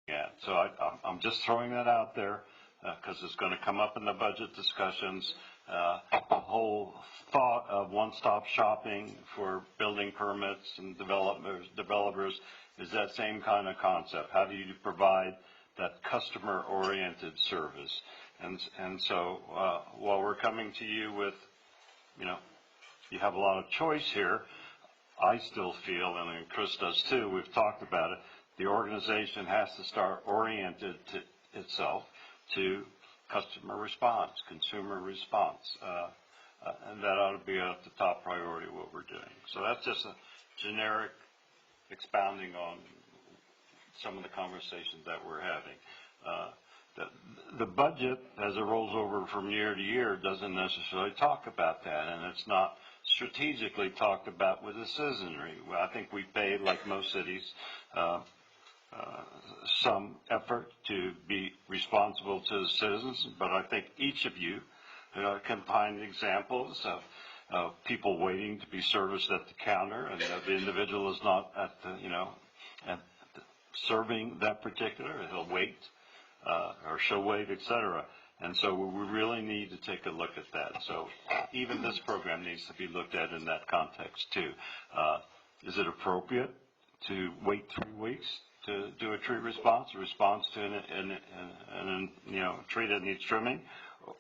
at. So I'm just throwing that out there because it's going to come up in the budget discussions. The whole thought of one-stop shopping for building permits and developers is that same kind of concept. How do you provide that customer-oriented service? And so while we're coming to you with, you have a lot of choice here, I still feel, and Chris does too, we've talked about it, the organization has to start oriented to itself to customer response, consumer response, and that ought to be at the top priority of what we're doing. So that's just a generic expounding on some of the conversations that we're having. The budget, as it rolls over from year to year, doesn't necessarily talk about that, and it's not strategically talked about with the citizenry. Well, I think we paid, like most cities, some effort to be responsible to the citizens, but I think each of you can find examples of people waiting to be serviced at the counter, and the individual is not at serving that particular, he'll wait, or she'll wait, etc. And so we really need to take a look at that. So even this program needs to be looked at in that context too. Is it appropriate to wait 3 weeks to do a tree response, a response to a tree that needs trimming,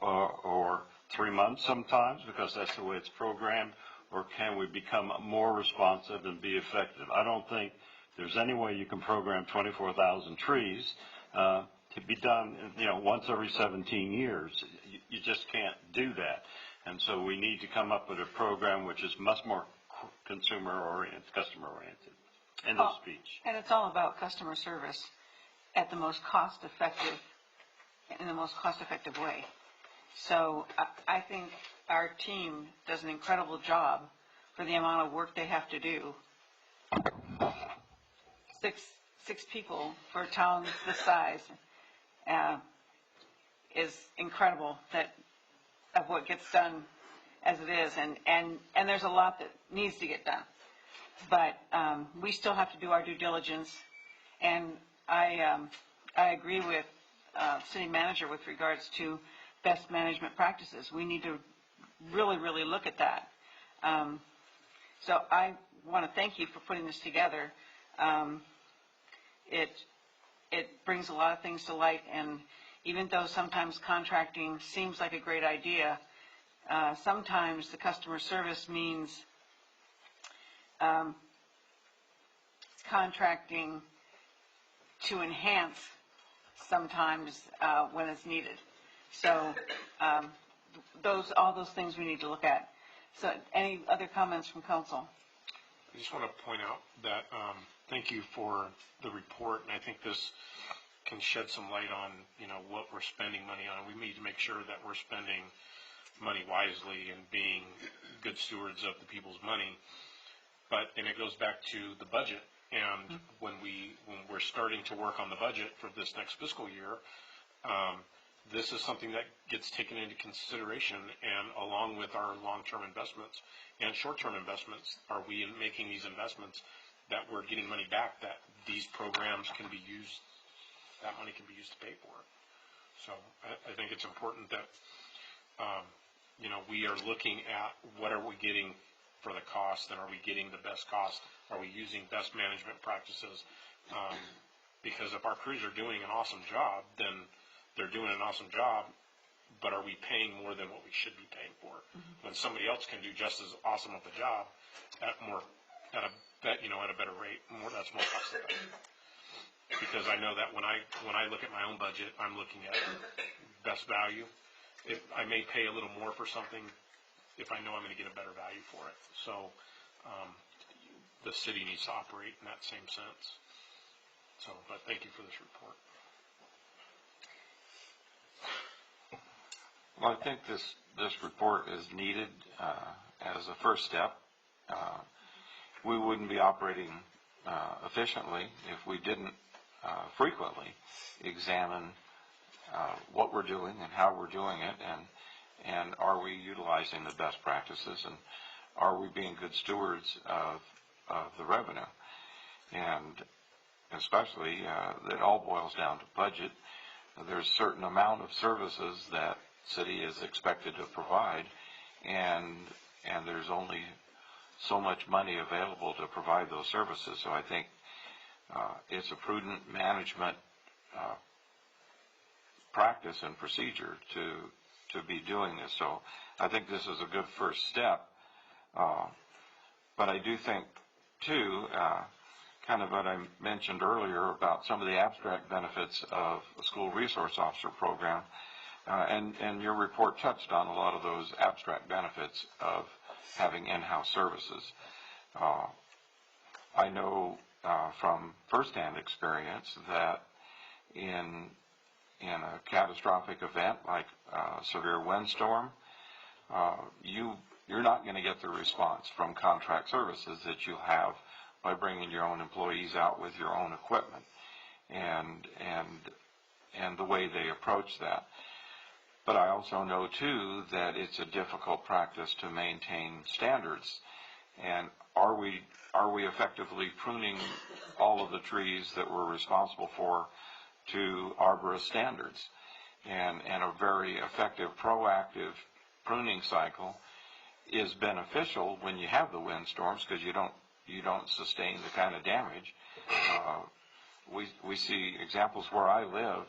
or 3 months sometimes because that's the way it's programmed? Or can we become more responsive and be effective? I don't think there's any way you can program 24,000 trees to be done, once every 17 years. You just can't do that. And so we need to come up with a program which is much more consumer-oriented, customer-oriented. End of speech. And it's all about customer service at the most cost-effective, in the most cost-effective way. So I think our team does an incredible job for the amount of work they have to do. Six people for a town this size is incredible of what gets done as it is, and there's a lot that needs to get done. But we still have to do our due diligence, and I agree with city manager with regards to best management practices. We need to really, really look at that. So I want to thank you for putting this together. It brings a lot of things to light, and even though sometimes contracting seems like a great idea, sometimes the customer service means contracting to enhance sometimes when it's needed. So all those things we need to look at. So any other comments from council? I just want to point out that thank you for the report, and I think this can shed some light on what we're spending money on. We need to make sure that we're spending money wisely and being good stewards of the people's money. And it goes back to the budget, and when we're starting to work on the budget for this next fiscal year, this is something that gets taken into consideration, and along with our long-term investments and short-term investments, are we making these investments that we're getting money back, that these programs can be used, that money can be used to pay for it. So I think it's important that we are looking at what are we getting for the cost, and are we getting the best cost? Are we using best management practices? Because if our crews are doing an awesome job, then they're doing an awesome job, but are we paying more than what we should be paying for? When somebody else can do just as awesome of a job at a better rate, that's more cost effective. Because I know that when I look at my own budget, I'm looking at best value. I may pay a little more for something if I know I'm going to get a better value for it. So the city needs to operate in that same sense. But thank you for this report. Well, I think this report is needed as a first step. We wouldn't be operating efficiently if we didn't frequently examine what we're doing and how we're doing it, and are we utilizing the best practices, and are we being good stewards of the revenue. And especially, that all boils down to budget. There's a certain amount of services that city is expected to provide, and there's only so much money available to provide those services. So I think it's a prudent management practice and procedure to be doing this. So I think this is a good first step. But I do think, too, kind of what I mentioned earlier about some of the abstract benefits of a school resource officer program, and your report touched on a lot of those abstract benefits of having in-house services. I know from firsthand experience that in a catastrophic event like a severe windstorm, you're not going to get the response from contract services that you have by bringing your own employees out with your own equipment, and the way they approach that. But I also know, too, that it's a difficult practice to maintain standards. And are we effectively pruning all of the trees that we're responsible for to arborist standards? And a very effective, proactive pruning cycle is beneficial when you have the windstorms, because you don't sustain the kind of damage. We see examples where I live.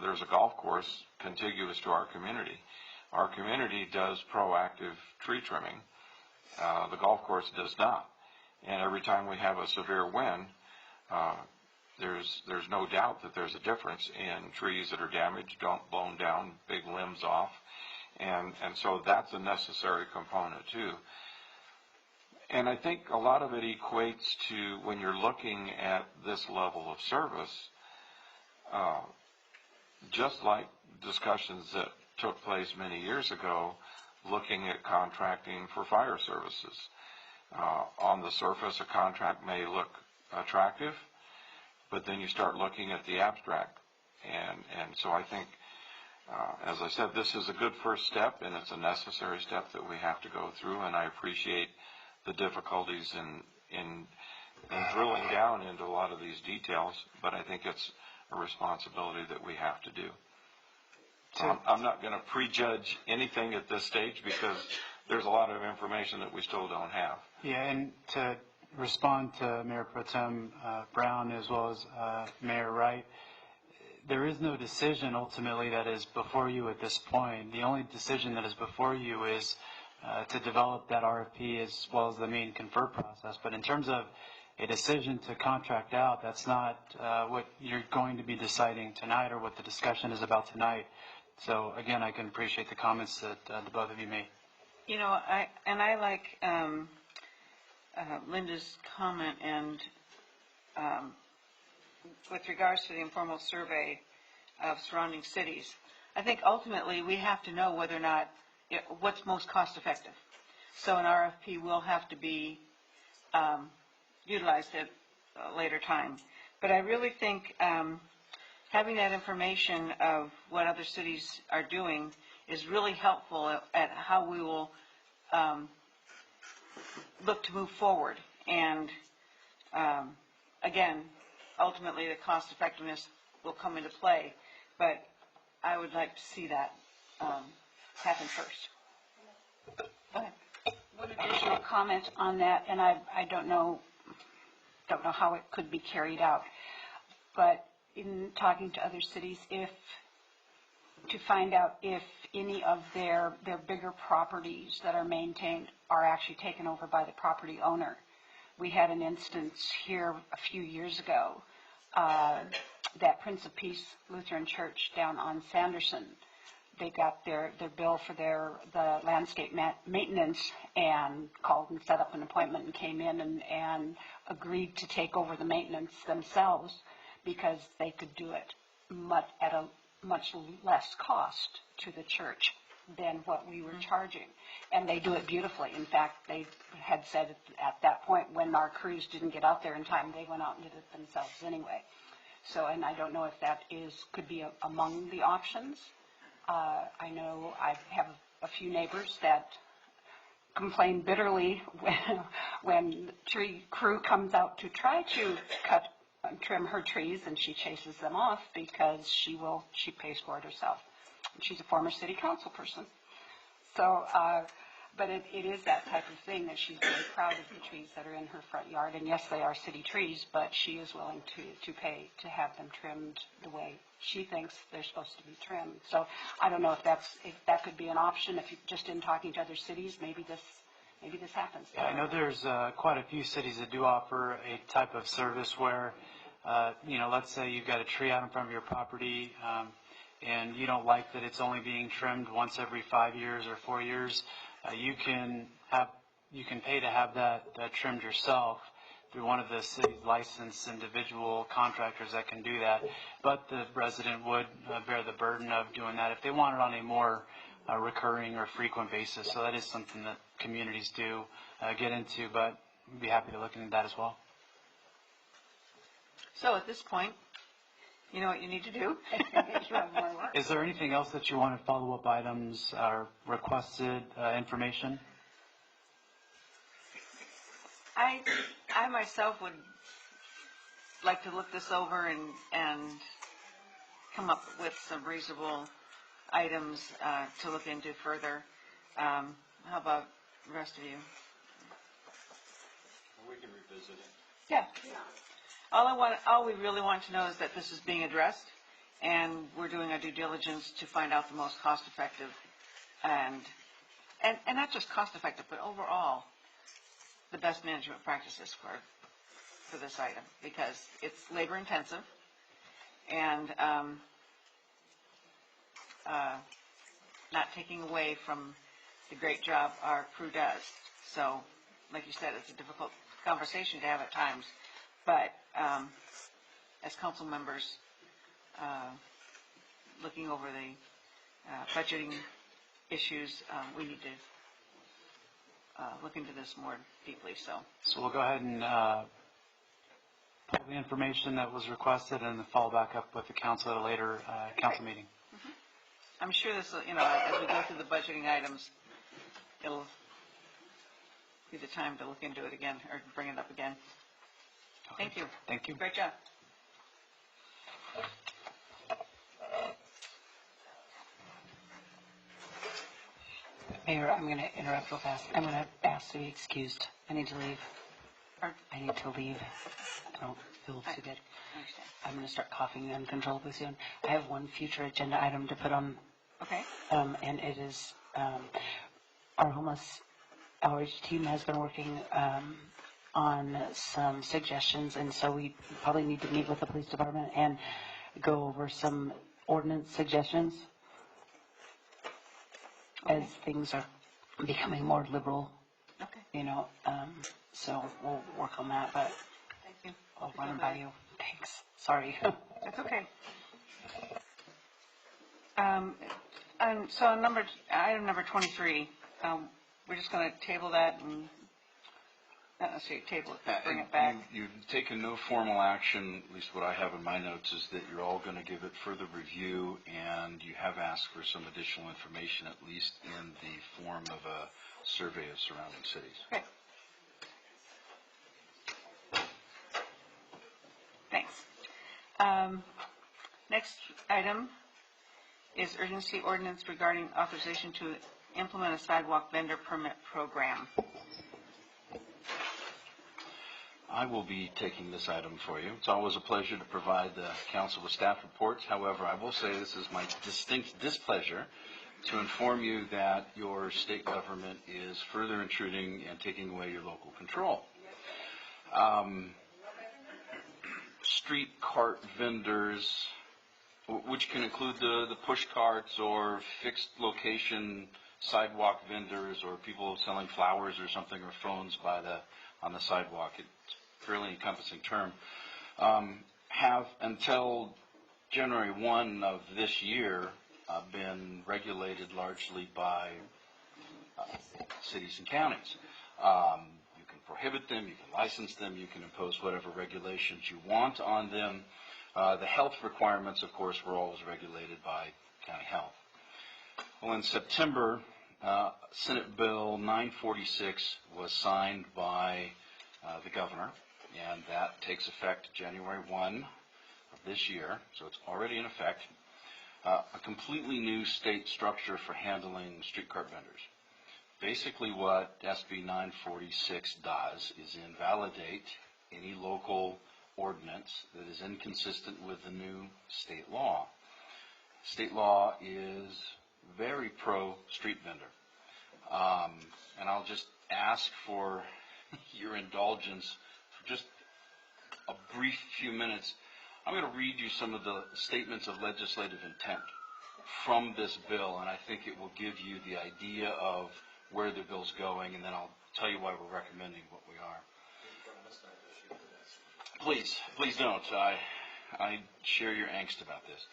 There's a golf course contiguous to our community. Our community does proactive tree trimming. The golf course does not. And every time we have a severe wind, there's no doubt that there's a difference in trees that are damaged, blown down, big limbs off. And so that's a necessary component, too. And I think a lot of it equates to, when you're looking at this level of service, just like discussions that took place many years ago, looking at contracting for fire services. On the surface, a contract may look attractive, but then you start looking at the abstract. And so I think, as I said, this is a good first step, and it's a necessary step that we have to go through, and I appreciate the difficulties in drilling down into a lot of these details, but I think it's a responsibility that we have to do. I'm not going to prejudge anything at this stage, because there's a lot of information that we still don't have. Yeah, and to respond to Mayor Pro Tem Brown as well as Mayor Wright, there is no decision ultimately that is before you at this point. The only decision that is before you is to develop that RFP as well as the main confer process. But in terms of a decision to contract out, that's not what you're going to be deciding tonight or what the discussion is about tonight. So again, I can appreciate the comments that the both of you made. You know, I like Linda's comment, and with regards to the informal survey of surrounding cities, I think ultimately we have to know whether or not what's most cost effective. So an RFP will have to be utilized at a later time. But I really think having that information of what other cities are doing is really helpful at how we will look to move forward. And again, ultimately the cost effectiveness will come into play, but I would like to see that happen first. Go ahead. One additional comment on that, and I don't know how it could be carried out, but in talking to other cities, to find out if any of their bigger properties that are maintained are actually taken over by the property owner. We had an instance here a few years ago that Prince of Peace Lutheran Church down on Sanderson, they got their bill for the landscape maintenance and called and set up an appointment and came in and agreed to take over the maintenance themselves because they could do it at a much less cost to the church than what we were charging. And they do it beautifully. In fact, they had said at that point, when our crews didn't get out there in time, they went out and did it themselves anyway. So, and I don't know if that could be among the options. I know I have a few neighbors that complain bitterly when the tree crew comes out to try to cut trim her trees, and she chases them off because she pays for it herself. She's a former city council person. So, but it is that type of thing that she's very proud of the trees that are in her front yard. And yes, they are city trees, but she is willing to pay to have them trimmed the way she thinks they're supposed to be trimmed. So I don't know if that could be an option. If you just in talking to other cities, maybe this happens. Yeah, I know there's quite a few cities that do offer a type of service where, let's say you've got a tree out in front of your property, and you don't like that it's only being trimmed once every 5 years or 4 years. You can pay to have that trimmed yourself through one of the city's licensed individual contractors that can do that. But the resident would bear the burden of doing that if they want it on a more recurring or frequent basis. So that is something that communities do get into, but we'd be happy to look into that as well. So at this point, you know what you need to do? You have more work. Is there anything else that you wanted, follow-up items or requested information? I myself would like to look this over and come up with some reasonable items to look into further. How about the rest of you? We can revisit it. Yeah. All we really want to know is that this is being addressed, and we're doing our due diligence to find out the most cost-effective, and not just cost-effective, but overall, the best management practices for this item, because it's labor-intensive, and not taking away from the great job our crew does. So, like you said, it's a difficult conversation to have at times. But as council members looking over the budgeting issues, we need to look into this more deeply. So we'll go ahead and pull the information that was requested and then follow back up with the council at a later council meeting. Mm-hmm. I'm sure this, as we go through the budgeting items, it'll be the time to look into it again or bring it up again. Okay. Thank you. Thank you. Great job. Mayor, I'm going to interrupt real fast. I'm going to ask to be excused. I need to leave. I need to leave. I don't feel too good. I understand. I'm going to start coughing uncontrollably soon. I have one future agenda item to put on, Okay. and it is our homeless outreach team has been working on some suggestions, and so we probably need to meet with the police department and go over some ordinance suggestions as things are becoming more liberal, Okay. so we'll work on that, but Thank you. I'll run it by you. Thanks. Sorry. That's okay. And so item number 23, we're just going to table that and not necessarily table it, but bring it back. You've taken no formal action, at least what I have in my notes, is that you're all going to give it further review, and you have asked for some additional information, at least in the form of a survey of surrounding cities. Okay. Thanks. Next item is urgency ordinance regarding authorization to implement a sidewalk vendor permit program. I will be taking this item for you. It's always a pleasure to provide the council with staff reports. However, I will say this is my distinct displeasure to inform you that your state government is further intruding and taking away your local control. Street cart vendors, which can include the push carts or fixed location sidewalk vendors or people selling flowers or something or phones on the sidewalk. It's a fairly encompassing term. Have until January 1 of this year been regulated largely by cities and counties. You can prohibit them, you can license them, you can impose whatever regulations you want on them. The health requirements, of course, were always regulated by county health. Well, in September, Senate Bill 946 was signed by the governor, and that takes effect January 1 of this year, so it's already in effect. A completely new state structure for handling street cart vendors. Basically what SB 946 does is invalidate any local ordinance that is inconsistent with the new state law. State law is very pro-street vendor. And I'll just ask for your indulgence for just a brief few minutes. I'm going to read you some of the statements of legislative intent from this bill, and I think it will give you the idea of where the bill's going, and then I'll tell you why we're recommending what we are. Please don't. I share your angst about this.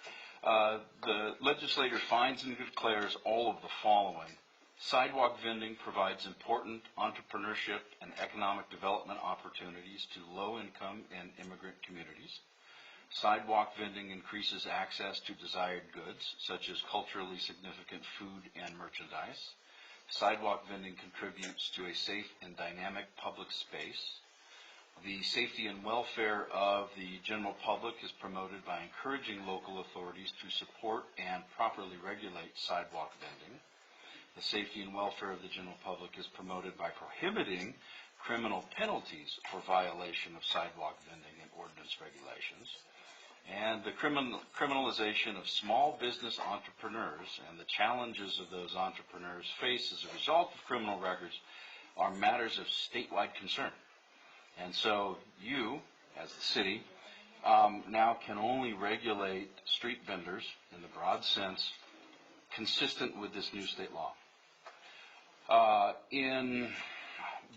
The legislator finds and declares all of the following. Sidewalk vending provides important entrepreneurship and economic development opportunities to low-income and immigrant communities. Sidewalk vending increases access to desired goods, such as culturally significant food and merchandise. Sidewalk vending contributes to a safe and dynamic public space. The safety and welfare of the general public is promoted by encouraging local authorities to support and properly regulate sidewalk vending. The safety and welfare of the general public is promoted by prohibiting criminal penalties for violation of sidewalk vending and ordinance regulations. And the criminalization of small business entrepreneurs and the challenges of those entrepreneurs face as a result of criminal records are matters of statewide concern. And so you, as the city, now can only regulate street vendors in the broad sense consistent with this new state law. In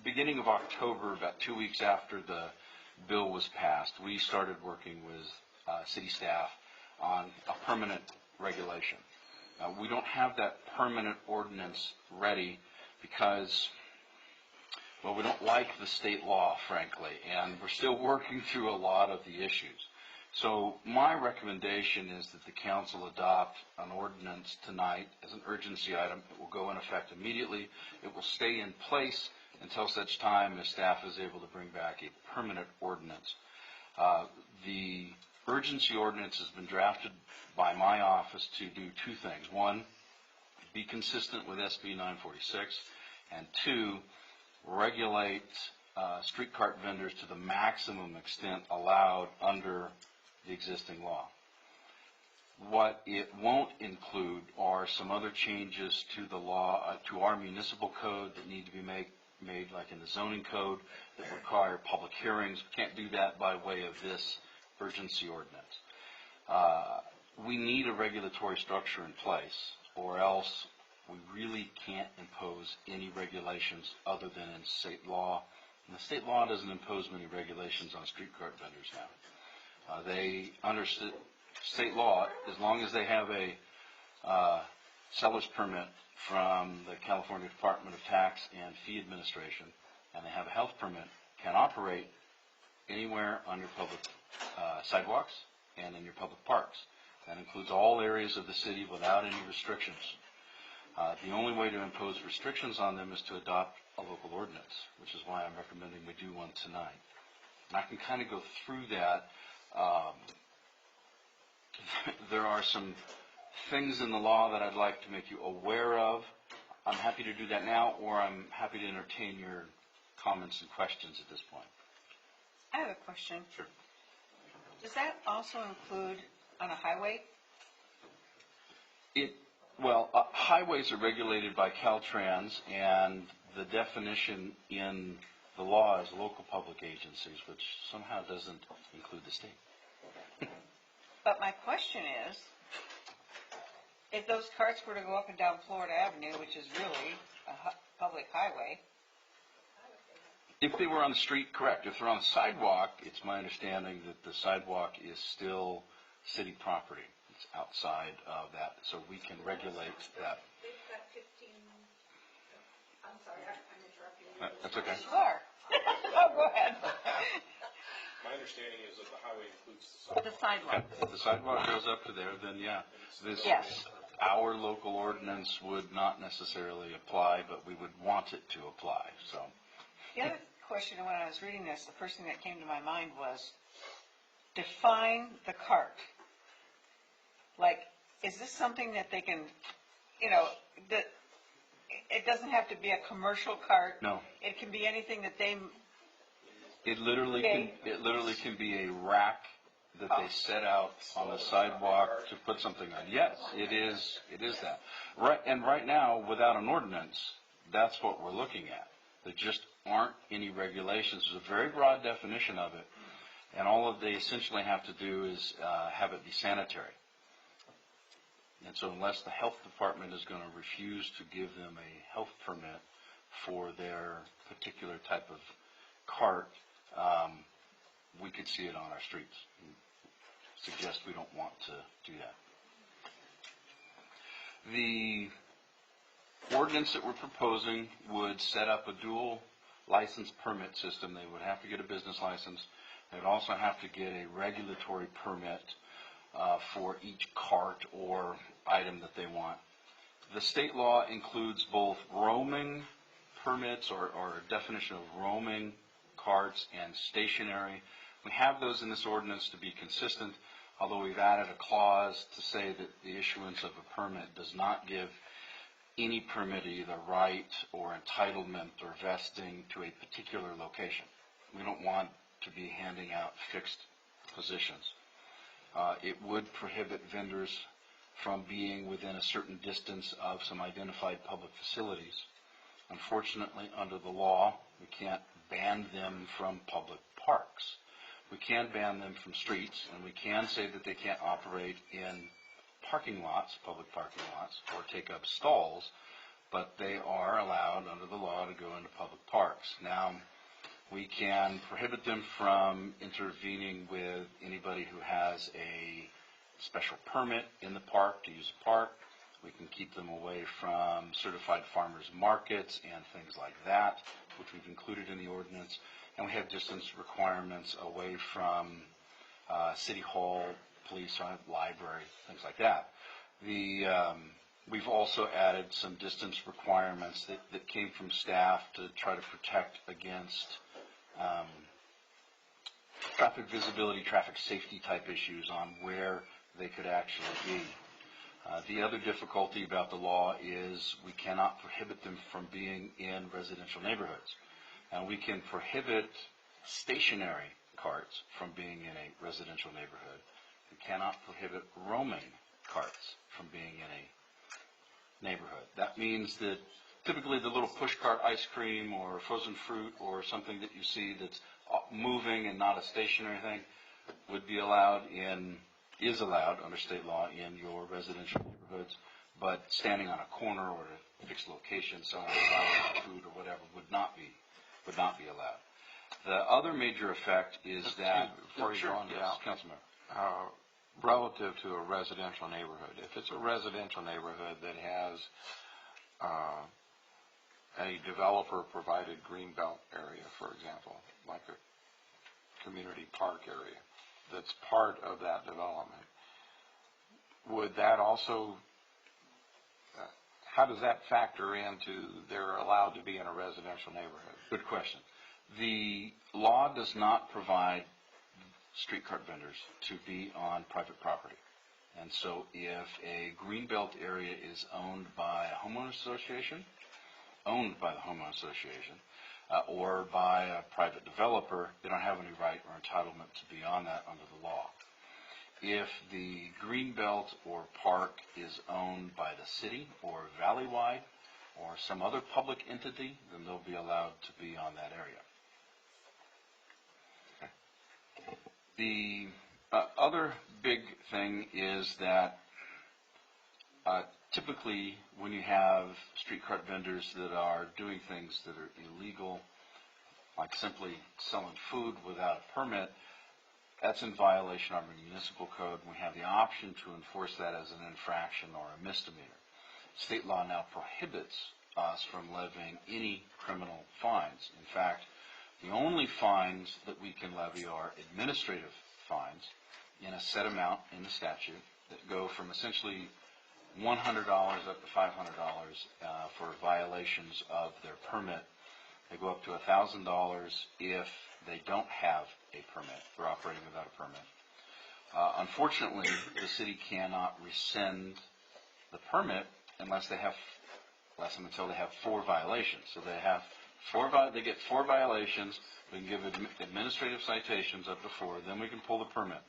beginning of October, about 2 weeks after the bill was passed, we started working with city staff on a permanent regulation. We don't have that permanent ordinance ready because, well, we don't like the state law, frankly, and we're still working through a lot of the issues. So my recommendation is that the council adopt an ordinance tonight as an urgency item. It will go in effect immediately. It will stay in place until such time as staff is able to bring back a permanent ordinance. The urgency ordinance has been drafted by my office to do two things. One, be consistent with SB 946, and two, regulate street cart vendors to the maximum extent allowed under the existing law. What it won't include are some other changes to the law, to our municipal code that need to be made like in the zoning code that require public hearings. We can't do that by way of this urgency ordinance. We need a regulatory structure in place, or else we really can't impose any regulations other than in state law. And the state law doesn't impose many regulations on street cart vendors now. They understand state law, as long as they have a seller's permit from the California Department of Tax and Fee Administration, and they have a health permit, can operate anywhere on your public sidewalks and in your public parks. That includes all areas of the city without any restrictions. The only way to impose restrictions on them is to adopt a local ordinance, which is why I'm recommending we do one tonight. And I can kind of go through that. There are some things in the law that I'd like to make you aware of. I'm happy to do that now, or I'm happy to entertain your comments and questions at this point. I have a question. Sure. Does that also include on a highway? Highways are regulated by Caltrans, and the definition in the law is local public agencies, which somehow doesn't include the state. But my question is, if those carts were to go up and down Florida Avenue, which is really a public highway. If they were on the street, correct. If they're on the sidewalk, it's my understanding that the sidewalk is still city property. It's outside of that, so we can regulate that. They've got 15, I'm sorry, I'm interrupting you. That's okay. Sure. Oh, go ahead. My understanding is that the highway includes The sidewalk. If the sidewalk goes up to there, then yeah. Yes. Our local ordinance would not necessarily apply, but we would want it to apply, so. The other question, and when I was reading this, the first thing that came to my mind was, define the cart. Like, is this something that they can, that, it doesn't have to be a commercial cart? No. It can be anything that they, It literally can be a rack that they set out on the sidewalk to put something on. Yes, it is that. Right, and right now, without an ordinance, that's what we're looking at. There just aren't any regulations. There's a very broad definition of it, and all they essentially have to do is have it be sanitary. And so unless the health department is going to refuse to give them a health permit for their particular type of cart, we could see it on our streets. Suggest we don't want to do that. The ordinance that we're proposing would set up a dual license permit system. They would have to get a business license. They'd also have to get a regulatory permit for each cart or item that they want. The state law includes both roaming permits or a definition of roaming carts and stationary. We have those in this ordinance to be consistent, although we've added a clause to say that the issuance of a permit does not give any permittee the right or entitlement or vesting to a particular location. We don't want to be handing out fixed positions. It would prohibit vendors from being within a certain distance of some identified public facilities. Unfortunately, under the law, we can't ban them from public parks. We can ban them from streets, and we can say that they can't operate in parking lots, public parking lots, or take up stalls, but they are allowed under the law to go into public parks. Now, we can prohibit them from intervening with anybody who has a special permit in the park to use a park. We can keep them away from certified farmers markets and things like that, which we've included in the ordinance. And we have distance requirements away from city hall, police, library, things like that. We've also added some distance requirements that came from staff to try to protect against traffic visibility, traffic safety type issues on where they could actually be. The other difficulty about the law is we cannot prohibit them from being in residential neighborhoods. We can prohibit stationary carts from being in a residential neighborhood. We cannot prohibit roaming carts from being in a neighborhood. That means that typically the little push cart ice cream or frozen fruit or something that you see that's moving and not a stationary thing would be allowed is allowed under state law in your residential neighborhoods, but standing on a corner or at a fixed location selling flowers or food or whatever would not be allowed. The other major effect is that before you go on, yes, Councilman. Relative to a residential neighborhood, if it's a residential neighborhood that has a developer-provided greenbelt area, for example, like a community park area, that's part of that development, would that also, how does that factor into they're allowed to be in a residential neighborhood? Good question. The law does not provide street cart vendors to be on private property. And so if a greenbelt area is owned by a homeowners association, or by a private developer, they don't have any right or entitlement to be on that under the law. If the greenbelt or park is owned by the city or Valleywide or some other public entity, then they'll be allowed to be on that area. The other big thing is that typically when you have street cart vendors that are doing things that are illegal, like simply selling food without a permit, that's in violation of our municipal code. We have the option to enforce that as an infraction or a misdemeanor. State law now prohibits us from levying any criminal fines. In fact, the only fines that we can levy are administrative fines in a set amount in the statute that go from essentially $100 up to $500 for violations of their permit. They go up to $1,000 if they don't have a permit, they're operating without a permit. Unfortunately, the city cannot rescind the permit unless and until they have 4 violations. So they get 4 violations, we can give administrative citations up to 4, then we can pull the permit.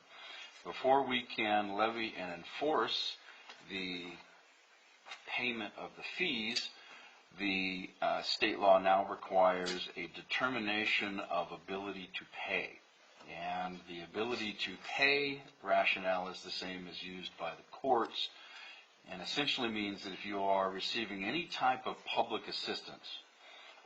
Before we can levy and enforce the payment of the fees, the state law now requires a determination of ability to pay. And the ability to pay rationale is the same as used by the courts, and essentially means that if you are receiving any type of public assistance,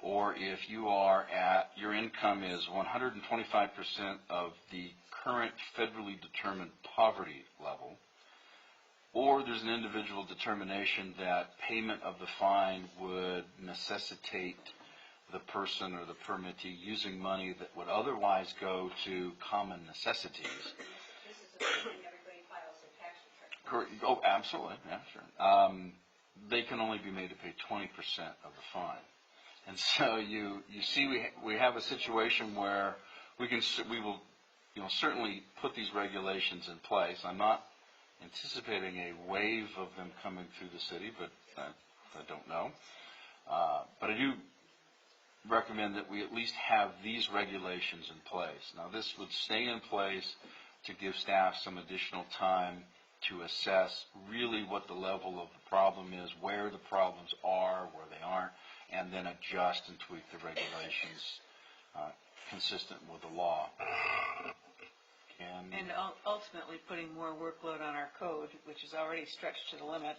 or if your income is 125% of the current federally determined poverty level, or there's an individual determination that payment of the fine would necessitate the person or the permittee using money that would otherwise go to common necessities. This is assuming everybody files their tax return. Correct. Oh, absolutely, yeah, sure. They can only be made to pay 20% of the fine. And so you see we have a situation where we will certainly put these regulations in place. I'm not anticipating a wave of them coming through the city, but I don't know. But I do recommend that we at least have these regulations in place. Now, this would stay in place to give staff some additional time to assess really what the level of the problem is, where the problems are, where they aren't, and then adjust and tweak the regulations consistent with the law. And ultimately putting more workload on our code, which is already stretched to the limit.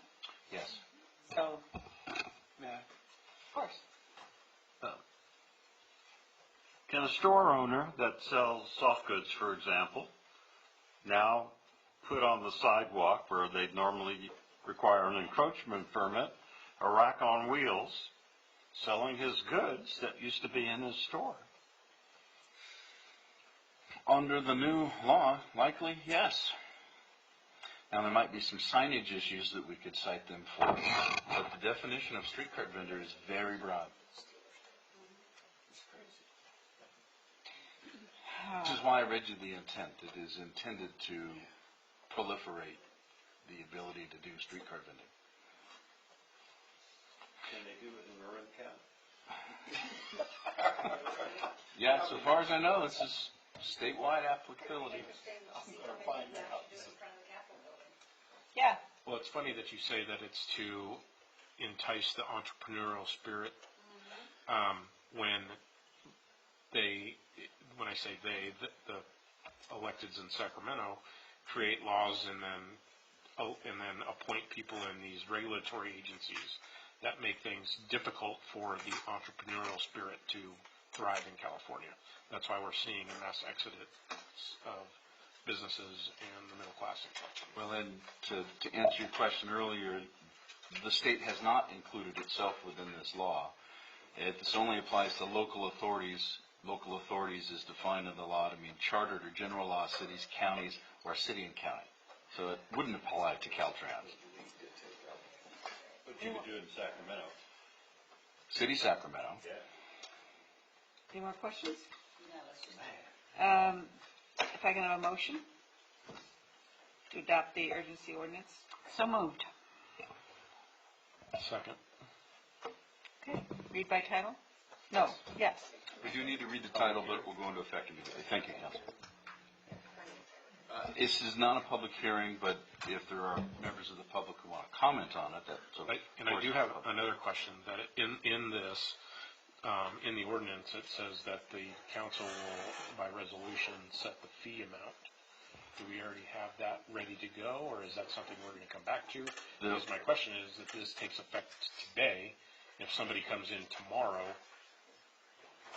Yes. So, yeah, of course. Can a store owner that sells soft goods, for example, now put on the sidewalk where they'd normally require an encroachment permit, a rack on wheels, selling his goods that used to be in his store? Under the new law, likely, yes. Now, there might be some signage issues that we could cite them for, but the definition of street cart vendor is very broad. Which is why I read you the intent. It is intended to proliferate the ability to do street cart vending. Can they do it in Marin County? Yeah, so far as I know, this is statewide applicability. Yeah. Well, it's funny that you say that it's to entice the entrepreneurial spirit. When I say the electeds in Sacramento create laws and then appoint people in these regulatory agencies that make things difficult for the entrepreneurial spirit to thrive in California. That's why we're seeing a mass exodus of businesses and the middle class in California. Well, and to answer your question earlier, the state has not included itself within this law. This only applies to local authorities. Local authorities is defined in the law to mean chartered or general law cities, counties, or city and county. So it wouldn't apply to Caltrans. But you could do it in Sacramento. City Sacramento. Yeah. Any more questions? If I can have a motion to adopt the urgency ordinance? So moved. Second. Okay. Read by title? No. Yes. We do need to read the title, but it will go into effect immediately. Thank you, Council. This is not a public hearing, but if there are members of the public who want to comment on it, I do have another question. That in this, in the ordinance, it says that the council will, by resolution, set the fee amount. Do we already have that ready to go, or is that something we're going to come back to? Because my question is, if this takes effect today, if somebody comes in tomorrow,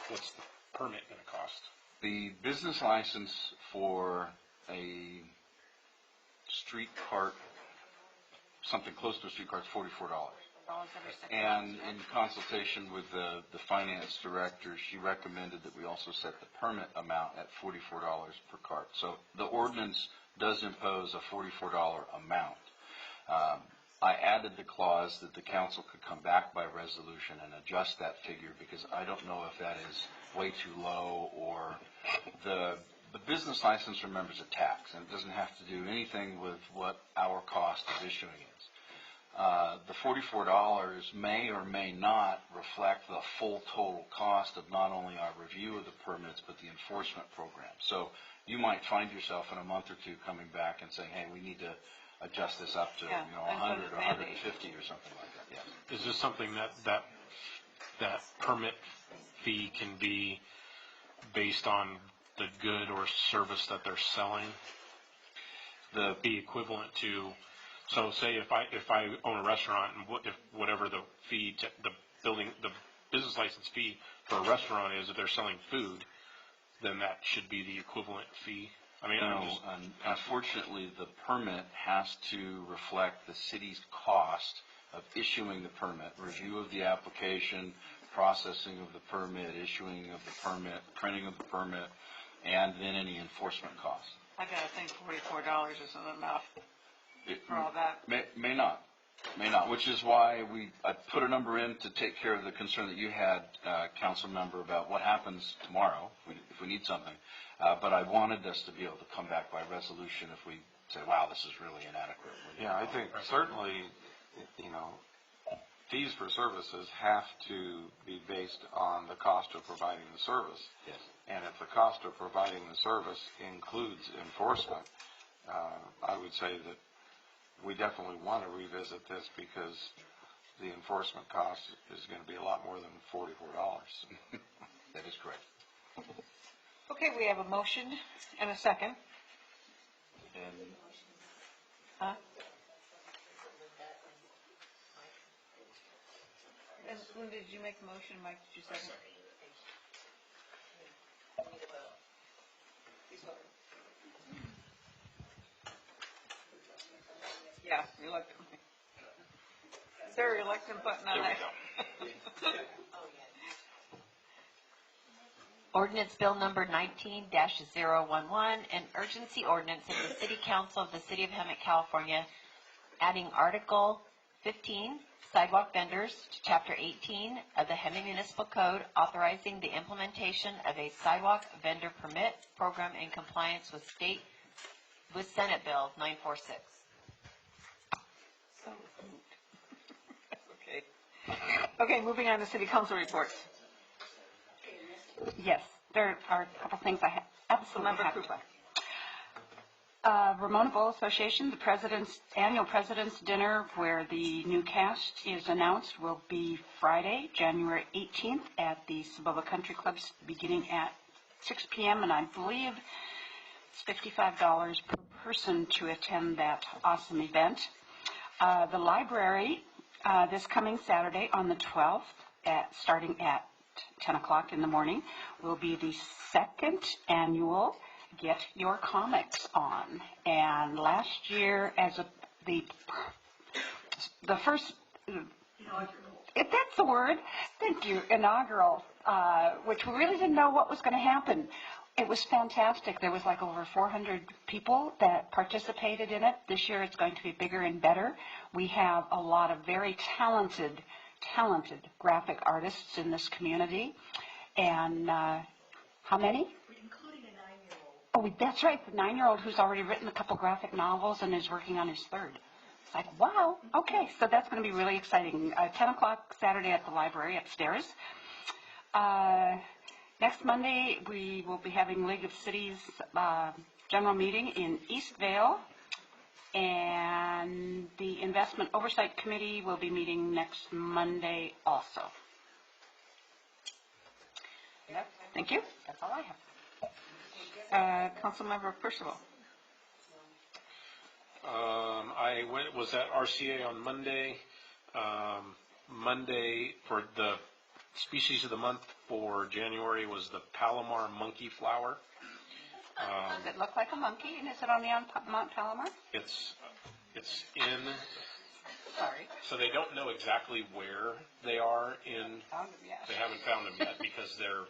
what's the permit going to cost? The business license for a street cart, something close to a street cart, is $44. And in consultation with the finance director, she recommended that we also set the permit amount at $44 per cart. So the ordinance does impose a $44 amount. I added the clause that the council could come back by resolution and adjust that figure, because I don't know if that is way too low, or the business license, remember, is a tax, and it doesn't have to do anything with what our cost of issuing is. The $44 may or may not reflect the full total cost of not only our review of the permits, but the enforcement program. So you might find yourself in a month or two coming back and saying, hey, we need to adjust this up to, Yeah, 100 or that's 150 or something like that, yes. Is this something that permit fee can be based on the good or service that they're selling? Be equivalent to, so say if I own a restaurant, and if whatever the fee, the business license fee for a restaurant is, if they're selling food, then that should be the equivalent fee. I mean, No, unfortunately, the permit has to reflect the city's cost of issuing the permit, review of the application, processing of the permit, issuing of the permit, printing of the permit, and then any enforcement costs. I gotta think $44 isn't enough for all that. May not, which is why I put a number in to take care of the concern that you had, council member, about what happens tomorrow if we need something. But I wanted us to be able to come back by resolution if we say, wow, this is really inadequate. Yeah, I think certainly, fees for services have to be based on the cost of providing the service. Yes. And if the cost of providing the service includes enforcement, I would say that we definitely want to revisit this, because the enforcement cost is going to be a lot more than $44. That is correct. Okay, we have a motion and a second. Huh? And Linda, did you make the motion? Mike, did you second? Yeah, reluctant. Is there a reluctant button on that? Ordinance Bill Number 19-011, an urgency ordinance of the City Council of the City of Hemet, California, adding Article 15, sidewalk vendors, to Chapter 18 of the Hemet Municipal Code, authorizing the implementation of a sidewalk vendor permit program in compliance with Senate Bill 946. So moved. Okay, moving on to city council reports. Yes, there are a couple things I absolutely Member have to. Krupa. Ramona Bowl Association, the annual President's Dinner, where the new cast is announced, will be Friday, January 18th at the Cibola Country Clubs, beginning at 6 p.m. And I believe it's $55 per person to attend that awesome event. The library, this coming Saturday on the 12th, starting at 10 o'clock in the morning, will be the second annual Get Your Comics On. And last year, as the first, if that's the word, thank you, inaugural, which we really didn't know what was going to happen. It was fantastic. There was like over 400 people that participated in it. This year it's going to be bigger and better. We have a lot of very talented graphic artists in this community. And how many? Including a 9-year-old. Oh, that's right, the 9-year-old who's already written a couple graphic novels and is working on his third. It's like, wow, okay, so that's going to be really exciting. 10 o'clock Saturday at the library upstairs. Next Monday, we will be having League of Cities general meeting in Eastvale. And the Investment Oversight Committee will be meeting next Monday also. Yep. Thank you. That's all I have. Councilmember Percival. I was at RCA on Monday. Monday for the species of the month for January was the Palomar monkey flower. Does it look like a monkey, and is it on Mount Palomar? It's in. Sorry. So they don't know exactly where they are in. Found them yet. They haven't found them yet because they're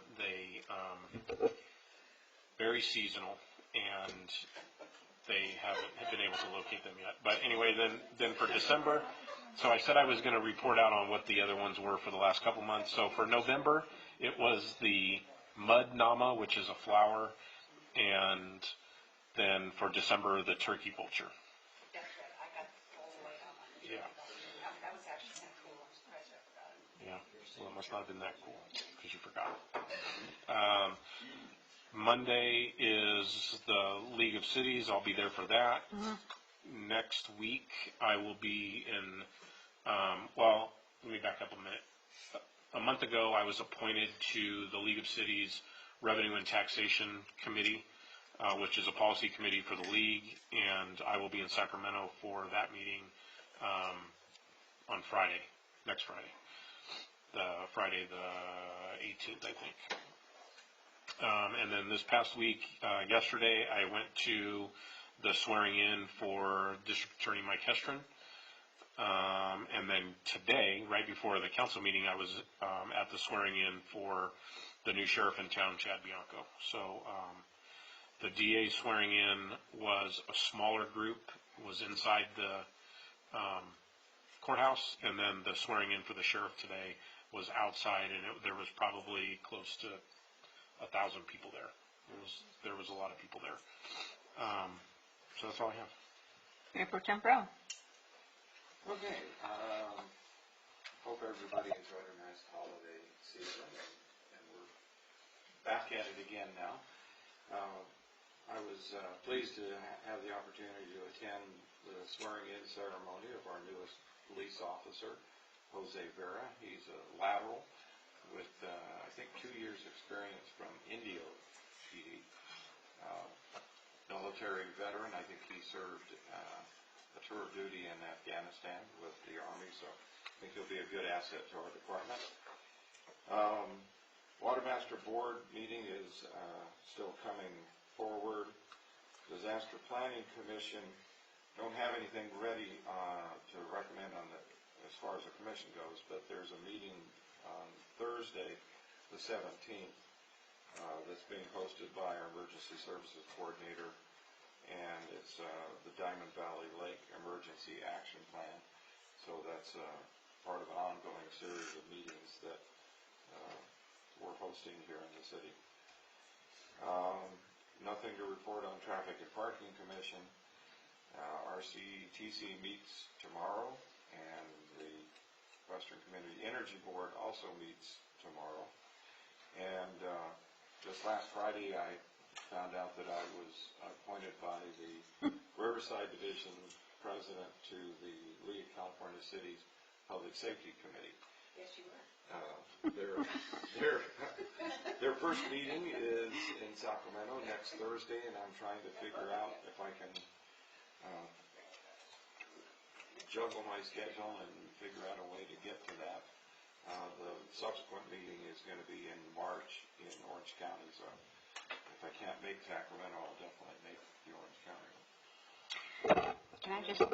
very seasonal, and they haven't been able to locate them yet. But anyway, then for December, So I said I was going to report out on what the other ones were for the last couple months. So for November, it was the mud nama, which is a flower, and then for December, the turkey vulture. That's right, I got the whole way on that. Yeah. That was actually kind of cool, I'm surprised I forgot it. Yeah, well, it must not have been that cool, because you forgot. Monday is the League of Cities, I'll be there for that. Next week, I will be in, well, let me back up a minute. A month ago, I was appointed to the League of Cities Revenue and Taxation Committee, which is a policy committee for the league, and I will be in Sacramento for that meeting on Friday, next Friday. Friday the 18th, I think. And then this past week, yesterday, I went to the swearing in for District Attorney Mike Hestron. And then today, right before the council meeting, I was at the swearing in for the new sheriff in town, Chad Bianco. So the DA swearing in was a smaller group, was inside the courthouse, and then the swearing in for the sheriff today was outside, and there was probably close to 1,000 people there. There was a lot of people there. So that's all I have. Mayor Pro Tem Brown. Okay, hope everybody enjoyed a nice holiday season, and we're back at it again now. I was pleased to have the opportunity to attend the swearing-in ceremony of our newest police officer, Jose Vera. He's a lateral with, I think, 2 years experience from Indio PD. Military veteran. I think he served a tour of duty in Afghanistan with the Army, so I think he'll be a good asset to our department. Watermaster Board meeting is still coming forward. Disaster Planning Commission, don't have anything ready to recommend on as far as the commission goes, but there's a meeting on Thursday, the 17th, that's being hosted by our Emergency Services Coordinator, and it's the Diamond Valley Lake Emergency Action Plan. So that's part of an ongoing series of meetings that we're hosting here in the city. Nothing to report on Traffic and Parking Commission. RCTC meets tomorrow, and the Western Community Energy Board also meets tomorrow. And just last Friday, I found out that I was appointed by the Riverside Division president to the League of California Cities Public Safety Committee. Yes, you were. Their first meeting is in Sacramento next Thursday, and I'm trying to figure out if I can juggle my schedule and figure out a way to get to that. The subsequent meeting is going to be in March in Orange County, so if I can't make Sacramento, I'll definitely make the Orange County. Can I just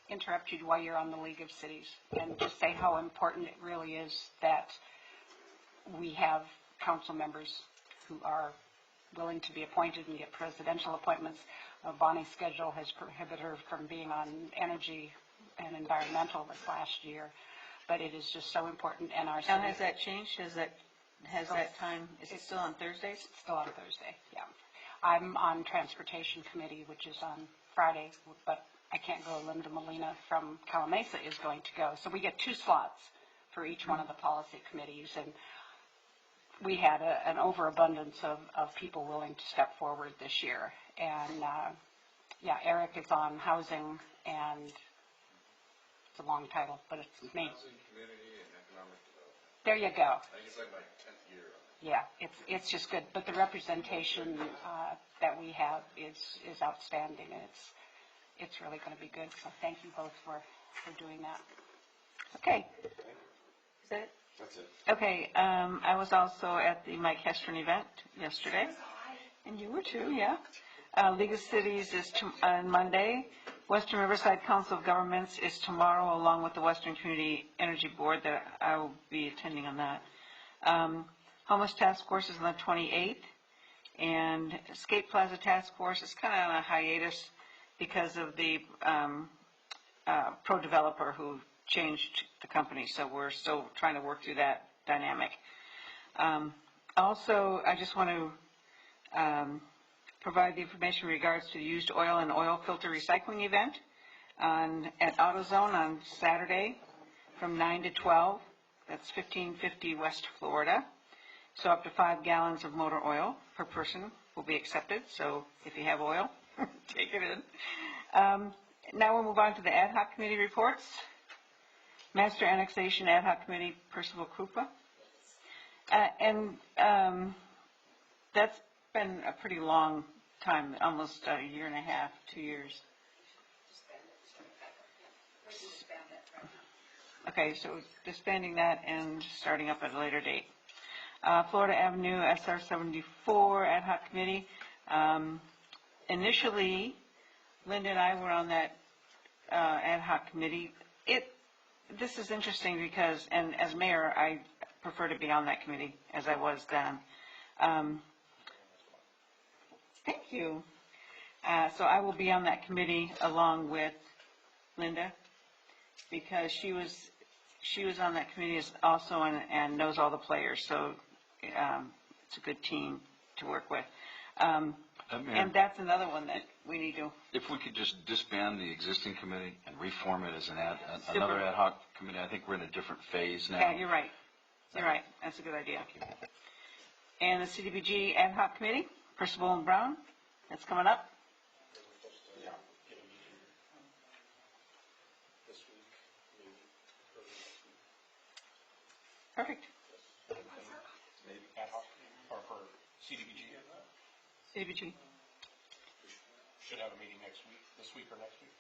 interrupt you while you're on the League of Cities and just say how important it really is that we have council members who are willing to be appointed and get presidential appointments. Bonnie's schedule has prohibited her from being on energy and environmental this last year, but it is just so important. And our Now, has that changed? Has that time, is it still on Thursdays? Still on Thursday, yeah. I'm on Transportation Committee, which is on Friday, but I can't go. Linda Molina from Calamasa is going to go. So we get 2 slots for each one of the policy committees, and we had an overabundance of people willing to step forward this year. And, yeah, Eric is on housing, and it's a long title, but it's me. Housing, community, and economic development. There you go. I think it's like my 10th year. Yeah, it's just good. But the representation that we have is outstanding, and it's really going to be good. So thank you both for doing that. Okay. Is that it? That's it. Okay, I was also at the Mike Hestron event yesterday. And you were too, yeah. League of Cities is on Monday. Western Riverside Council of Governments is tomorrow, along with the Western Community Energy Board that I will be attending on that. Homeless Task Force is on the 28th. And Escape Plaza Task Force is kind of on a hiatus because of the pro-developer who changed the company, so we're still trying to work through that dynamic. Also, I just want to provide the information in regards to the used oil and oil filter recycling event at AutoZone on Saturday from 9 to 12. That's 1550 West Florida. So up to 5 gallons of motor oil per person will be accepted. So if you have oil, take it in. Now we'll move on to the ad hoc committee reports. Master Annexation Ad Hoc Committee, Percival Krupa. That's been a pretty long time, almost a year and a half, 2 years. Okay, so disbanding that and starting up at a later date. Florida Avenue SR 74 Ad Hoc Committee. Initially, Linda and I were on that ad hoc committee. This is interesting because, and as mayor, I prefer to be on that committee as I was then. Thank you. So I will be on that committee along with Linda because she was on that committee also and knows all the players. So it's a good team to work with. And that's another one that we need to. If we could just disband the existing committee and reform it as another ad hoc committee, I think we're in a different phase now. Yeah, you're right. You're right. That's a good idea. And the CDBG Ad Hoc Committee, Percival and Brown, that's coming up. Perfect. Maybe ad hoc or for CDBG. CDBG. Should have a meeting this week or next week.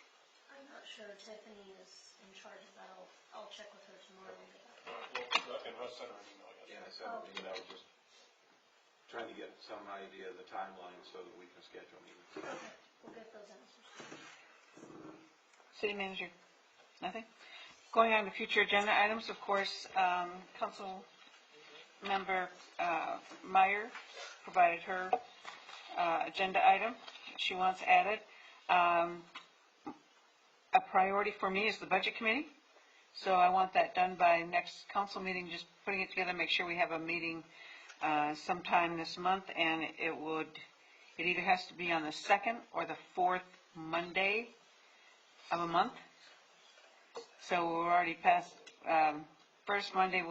I'm not sure. Tiffany is in charge of that. I'll check with her tomorrow. And Russ sent her an email, I guess. Yeah, I sent an email just trying to get some idea of the timeline so that we can schedule meetings. Okay, we'll get those answers. City Manager, nothing? Going on to future agenda items, of course, Council Member Meyer provided her agenda item she wants added. A priority for me is the Budget Committee, so I want that done by next council meeting, just putting it together, make sure we have a meeting sometime this month, and it either has to be on the second or the fourth Monday of a month. So we're already past, first Monday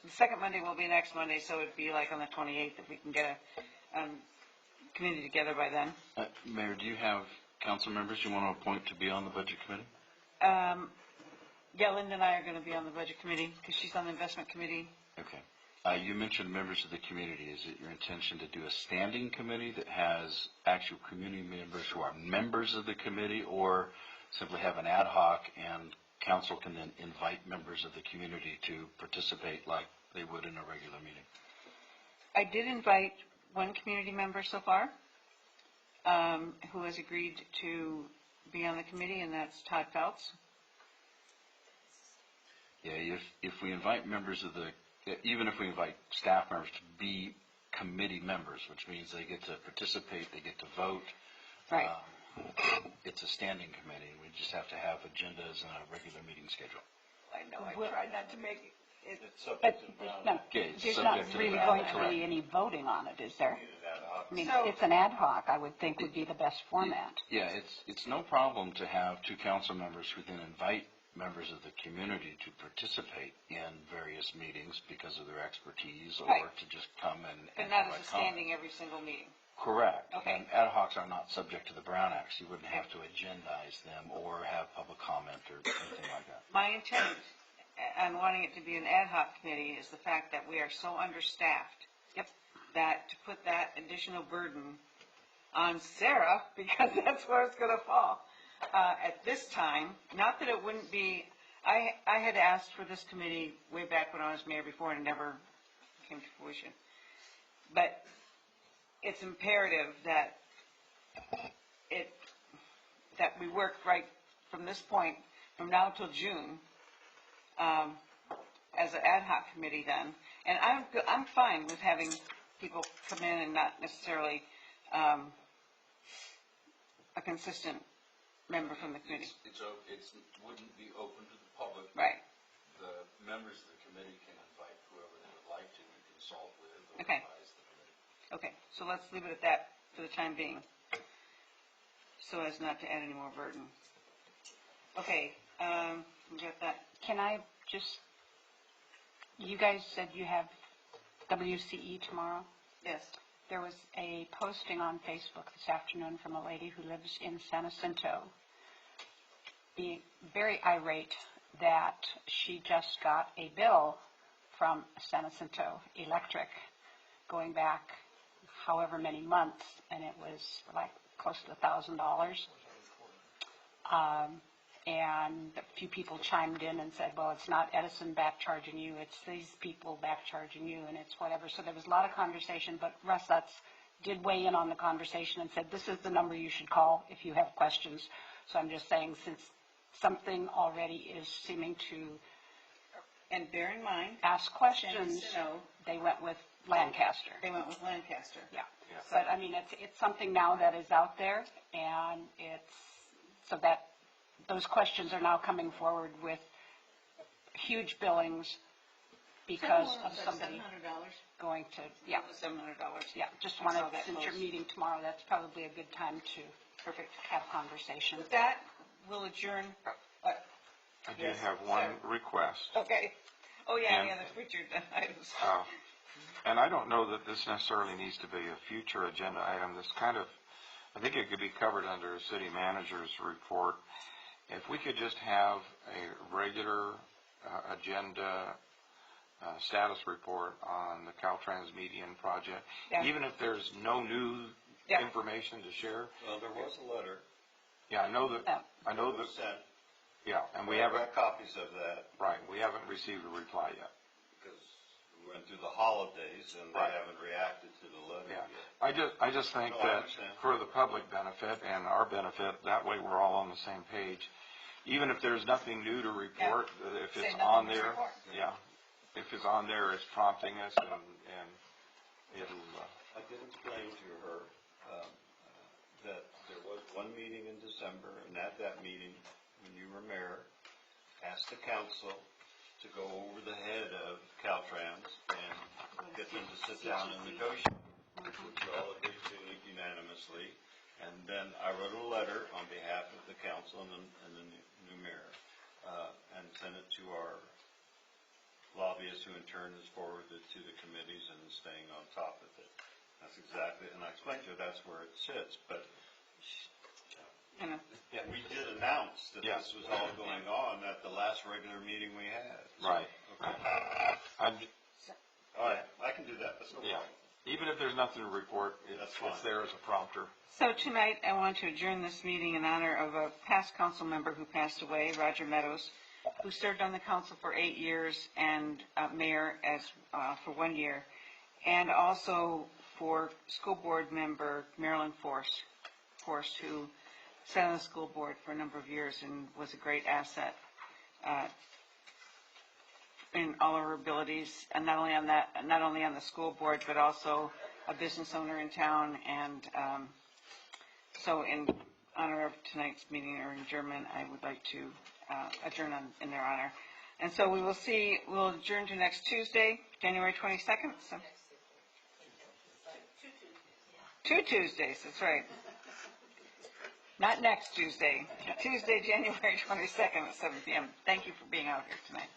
the second Monday will be next Monday, so it'd be like on the 28th if we can get a committee together by then. Mayor, do you have council members you want to appoint to be on the budget committee? Yeah, Linda and I are going to be on the Budget Committee because she's on the Investment Committee. Okay. You mentioned members of the community. Is it your intention to do a standing committee that has actual community members who are members of the committee, or simply have an ad hoc and council can then invite members of the community to participate like they would in a regular meeting? I did invite one community member so far who has agreed to be on the committee, and that's Todd Phelps. Yeah, if we invite members of even if we invite staff members to be committee members, which means they get to participate, they get to vote. Right. It's a standing committee. We just have to have agendas and a regular meeting schedule. I know, I tried not to make it. But there's not subject to really the going ballot. to be any voting on it, is there? I mean, So- it's an ad hoc, I would think would be the best format. Yeah, it's no problem to have two council members who then invite members of the community to participate in various meetings because of their expertise, or Right. to just come and But not as provide a standing comments. every single meeting. Correct. Okay. And ad hocs are not subject to the Brown Act, so you wouldn't have to agendize them or have public comment or anything like that. My intent on wanting it to be an ad hoc committee is the fact that we are so understaffed. Yep. That to put that additional burden on Sarah, because that's where it's going to fall at this time. Not that it wouldn't be, I had asked for this committee way back when I was mayor before, and it never came to fruition. But it's imperative that that we work right from this point, from now till June, as an ad hoc committee then. And I'm fine with having people come in and not necessarily a consistent member from the committee. It's wouldn't be open to the public. Right. The members of the committee can invite whoever they would like to consult with or Okay. advise the committee. Okay, so let's leave it at that for the time being, so as not to add any more burden. Okay, we got that. Can I just, you guys said you have WCE tomorrow? Yes. There was a posting on Facebook this afternoon from a lady who lives in San Jacinto, being very irate that she just got a bill from San Jacinto Electric going back however many months, and it was like close to $1,000. And a few people chimed in and said, well, it's not Edison back charging you, it's these people back charging you, and it's whatever. So there was a lot of conversation, but Russ Lutz did weigh in on the conversation and said, this is the number you should call if you have questions. So I'm just saying, since something already is seeming to And bear in mind, ask questions, San Jacinto, they went with Lancaster. they went with Lancaster. Yeah. But I mean, it's something now that is out there, and it's, so that those questions are now coming forward with huge billings because of somebody $700. going to, yeah, $700. yeah, just I wanted, saw that since you're post. meeting tomorrow, that's probably a good time to Perfect. have conversation. With that, we'll adjourn. What? I do Yes, have one sir. request. Okay. Oh, yeah, And- yeah, the future items. And I don't know that this necessarily needs to be a future agenda item. This kind of, I think it could be covered under a city manager's report. If we could just have a regular agenda status report on the Caltrans median project, Yeah. even if there's no new Yeah. information to share. Well, there was a letter Yeah, I know that, sent. yeah, and we We have haven't, copies of that right, we haven't received a reply yet. because we went through the holidays and they Right. haven't reacted to the letter Yeah, yet. I just think No, I that understand. for the public benefit and our benefit, that way we're all on the same page. Even if there's nothing new to report, if Say it's nothing on to there, report. yeah, if it's on there, it's prompting us and it'll, I did explain to her that there was one meeting in December, and at that meeting, when you were mayor, asked the council to go over the head of Caltrans and get them to sit down and negotiate, which you all agreed to unanimously. And then I wrote a letter on behalf of the council and the new mayor, and sent it to our lobbyists, who in turn has forwarded to the committees and is staying on top of it. That's exactly, and I explained to her that's where it sits, but You know, we did announce that Yeah. this was all going on at the last regular meeting we had. So, right. okay. All right, I can do that, that's no Yeah, problem. even if there's nothing to report, That's it's fine. there as a prompter. so tonight I want to adjourn this meeting in honor of a past council member who passed away, Roger Meadows, who served on the council for 8 years and mayor as for 1 year, and also for school board member Marilyn Force, who sat on the school board for a number of years and was a great asset in all of her abilities, and not only on the school board, but also a business owner in town. And so in honor of tonight's meeting, or adjournment, I would like to adjourn in their honor. And so we'll adjourn to next Tuesday, January 22nd. So. 2 Tuesdays, that's right. Not next Tuesday, Tuesday, January 22nd at 7 p.m. Thank you for being out here tonight.